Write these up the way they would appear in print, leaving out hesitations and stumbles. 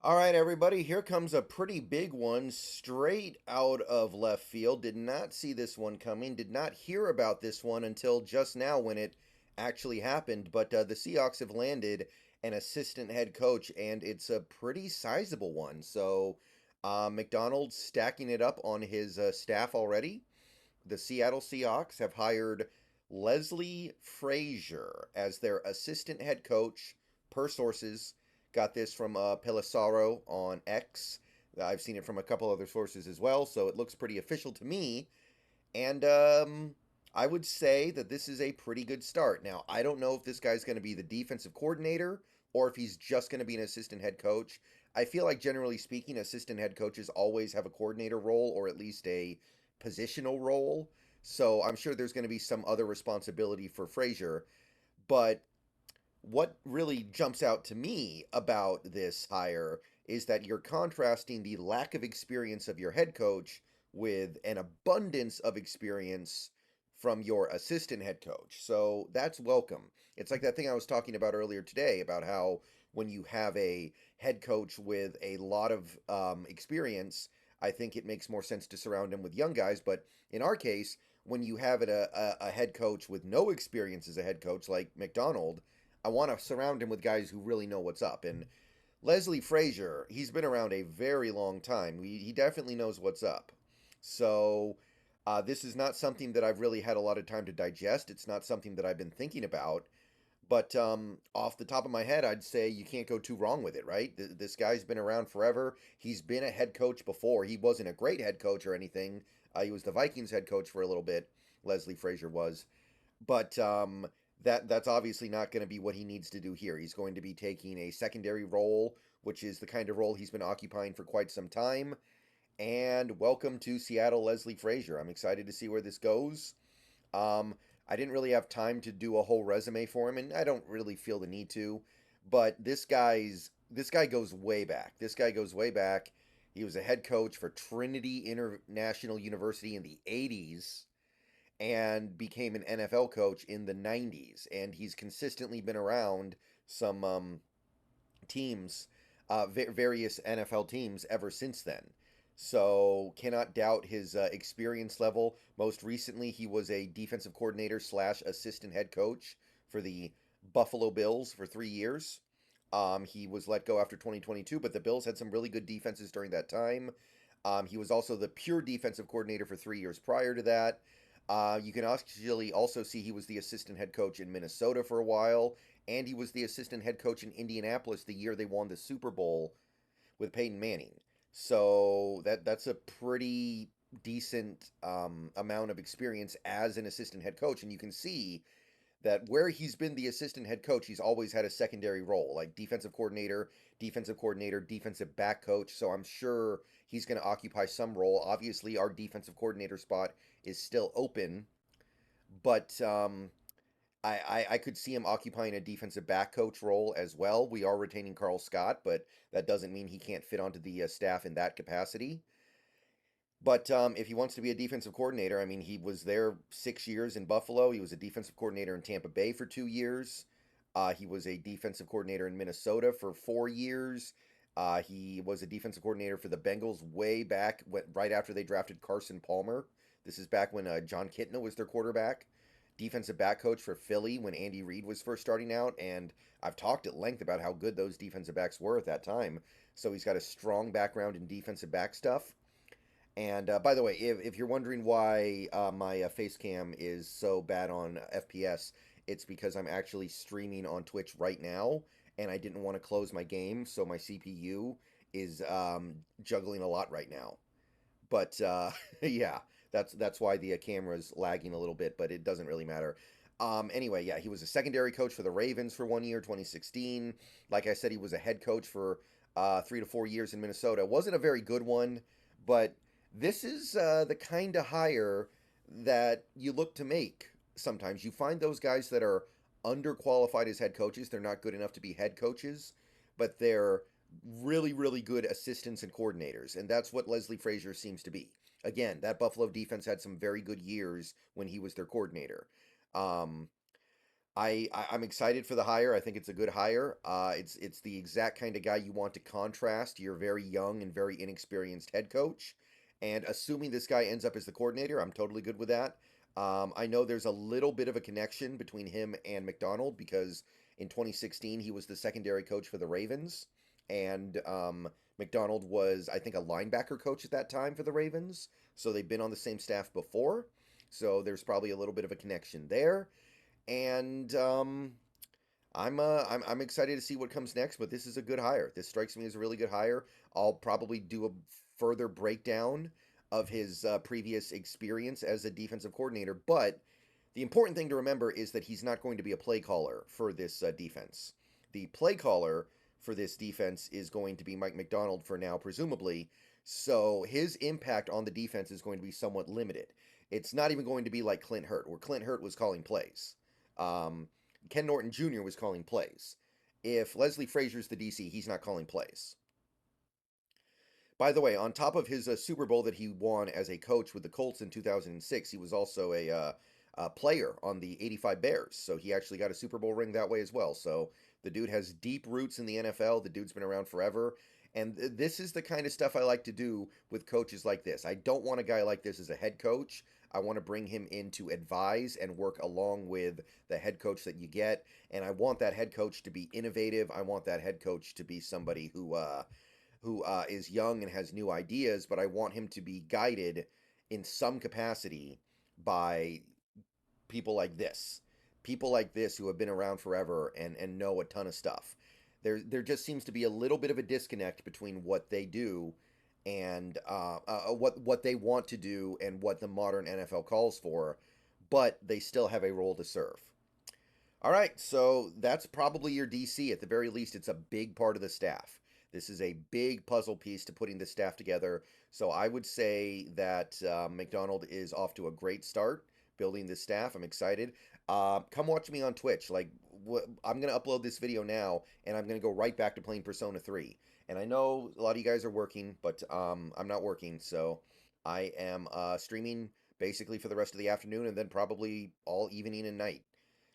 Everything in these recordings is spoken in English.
All right, everybody, here comes a pretty big one straight out of left field. Did not see this one coming, did not hear about this one until just now when it actually happened. But the Seahawks have landed an assistant head coach, and it's a pretty sizable one. So McDonald's stacking it up on his staff already. The Seattle Seahawks have hired Leslie Frazier as their assistant head coach, per sources. Got this from Pelissaro on X. I've seen it from a couple other sources as well, so it looks pretty official to me. And I would say that this is a pretty good start. Now, I don't know if this guy's going to be the defensive coordinator or if he's just going to be an assistant head coach. I feel like, generally speaking, assistant head coaches always have a coordinator role or at least a positional role. So I'm sure there's going to be some other responsibility for Frazier. But what really jumps out to me about this hire is that you're contrasting the lack of experience of your head coach with an abundance of experience from your assistant head coach. So that's welcome. It's like that thing I was talking about earlier today about how when you have a head coach with a lot of experience, I think it makes more sense to surround him with young guys. But in our case, when you have a head coach with no experience as a head coach like McDonald, I want to surround him with guys who really know what's up. And Leslie Frazier, he's been around a very long time. He definitely knows what's up. So this is not something that I've really had a lot of time to digest. It's not something that I've been thinking about. But off the top of my head, I'd say you can't go too wrong with it, right? This guy's been around forever. He's been a head coach before. He wasn't a great head coach or anything. He was the Vikings head coach for a little bit. Leslie Frazier was. But that's obviously not going to be what he needs to do here. He's going to be taking a secondary role, which is the kind of role he's been occupying for quite some time. And welcome to Seattle, Leslie Frazier. I'm excited to see where this goes. Um, I didn't really have time to do a whole resume for him, and I don't really feel the need to. But this guy goes way back. This guy goes way back. He was a head coach for Trinity International University in the 80s and became an NFL coach in the 90s. And he's consistently been around some teams, various NFL teams ever since then. So cannot doubt his experience level. Most recently, he was a defensive coordinator slash assistant head coach for the Buffalo Bills for 3 years. He was let go after 2022, but the Bills had some really good defenses during that time. He was also the pure defensive coordinator for 3 years prior to that. You can actually also see he was the assistant head coach in Minnesota for a while, and he was the assistant head coach in Indianapolis the year they won the Super Bowl with Peyton Manning. So that's a pretty decent amount of experience as an assistant head coach, and you can see that where he's been the assistant head coach, he's always had a secondary role, like defensive coordinator, defensive back coach. So I'm sure he's going to occupy some role. Obviously, our defensive coordinator spot is still open, but I could see him occupying a defensive back coach role as well. We are retaining Carl Scott, but that doesn't mean he can't fit onto the staff in that capacity. But if he wants to be a defensive coordinator, I mean, he was there 6 years in Buffalo. He was a defensive coordinator in Tampa Bay for 2 years. He was a defensive coordinator in Minnesota for 4 years. He was a defensive coordinator for the Bengals way back, right after they drafted Carson Palmer. This is back when John Kitna was their quarterback. Defensive back coach for Philly when Andy Reid was first starting out. And I've talked at length about how good those defensive backs were at that time. So he's got a strong background in defensive back stuff. And by the way, if you're wondering why my face cam is so bad on FPS, it's because I'm actually streaming on Twitch right now, and I didn't want to close my game, so my CPU is juggling a lot right now. But yeah, that's why the camera's lagging a little bit, but it doesn't really matter. Anyway, yeah, he was a secondary coach for the Ravens for 1 year, 2016. Like I said, he was a head coach for 3 to 4 years in Minnesota. Wasn't a very good one, but this is the kind of hire that you look to make sometimes. You find those guys that are underqualified as head coaches. They're not good enough to be head coaches, but they're really, really good assistants and coordinators. And that's what Leslie Frazier seems to be. Again, that Buffalo defense had some very good years when he was their coordinator. Um, I'm excited for the hire. I think it's a good hire. It's the exact kind of guy you want to contrast your very young and very inexperienced head coach. And assuming this guy ends up as the coordinator, I'm totally good with that. I know there's a little bit of a connection between him and McDonald because in 2016 he was the secondary coach for the Ravens, and McDonald was, I think, a linebacker coach at that time for the Ravens. So they've been on the same staff before. So there's probably a little bit of a connection there. And I'm excited to see what comes next. But this is a good hire. This strikes me as a really good hire. I'll probably do a further breakdown of his previous experience as a defensive coordinator. But the important thing to remember is that he's not going to be a play caller for this defense. The play caller for this defense is going to be Mike Macdonald for now, presumably. So his impact on the defense is going to be somewhat limited. It's not even going to be like Clint Hurt, where Clint Hurt was calling plays. Um, Ken Norton Jr. was calling plays. If Leslie Frazier's the DC, he's not calling plays. By the way, on top of his Super Bowl that he won as a coach with the Colts in 2006, he was also a player on the '85 Bears. So he actually got a Super Bowl ring that way as well. So the dude has deep roots in the NFL. The dude's been around forever. And this is the kind of stuff I like to do with coaches like this. I don't want a guy like this as a head coach. I want to bring him in to advise and work along with the head coach that you get. And I want that head coach to be innovative. I want that head coach to be somebody who is young and has new ideas, but I want him to be guided in some capacity by people like this. People like this who have been around forever and know a ton of stuff. There just seems to be a little bit of a disconnect between what they do and what they want to do and what the modern NFL calls for, but they still have a role to serve. All right, so that's probably your DC. At the very least, it's a big part of the staff. This is a big puzzle piece to putting the staff together. So I would say that McDonald is off to a great start building this staff. I'm excited. Come watch me on Twitch. I'm going to upload this video now, and I'm going to go right back to playing Persona 3. And I know a lot of you guys are working, but I'm not working, so I am streaming basically for the rest of the afternoon and then probably all evening and night.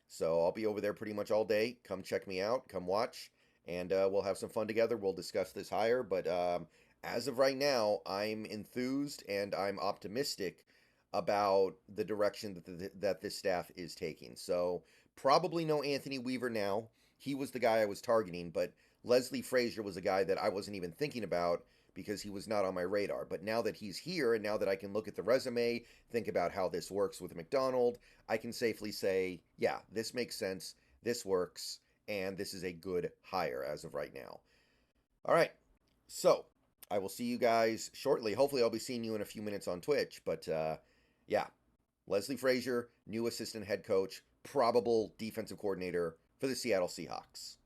So I'll be over there pretty much all day. Come check me out. Come watch. And we'll have some fun together. We'll discuss this hire. But as of right now, I'm enthused and I'm optimistic about the direction that this staff is taking. So probably no Anthony Weaver now. He was the guy I was targeting. But Leslie Frazier was a guy that I wasn't even thinking about because he was not on my radar. But now that he's here and now that I can look at the resume, think about how this works with McDonald, I can safely say, yeah, this makes sense. This works. And this is a good hire as of right now. All right. So I will see you guys shortly. Hopefully, I'll be seeing you in a few minutes on Twitch. But yeah, Leslie Frazier, new assistant head coach, probable defensive coordinator for the Seattle Seahawks.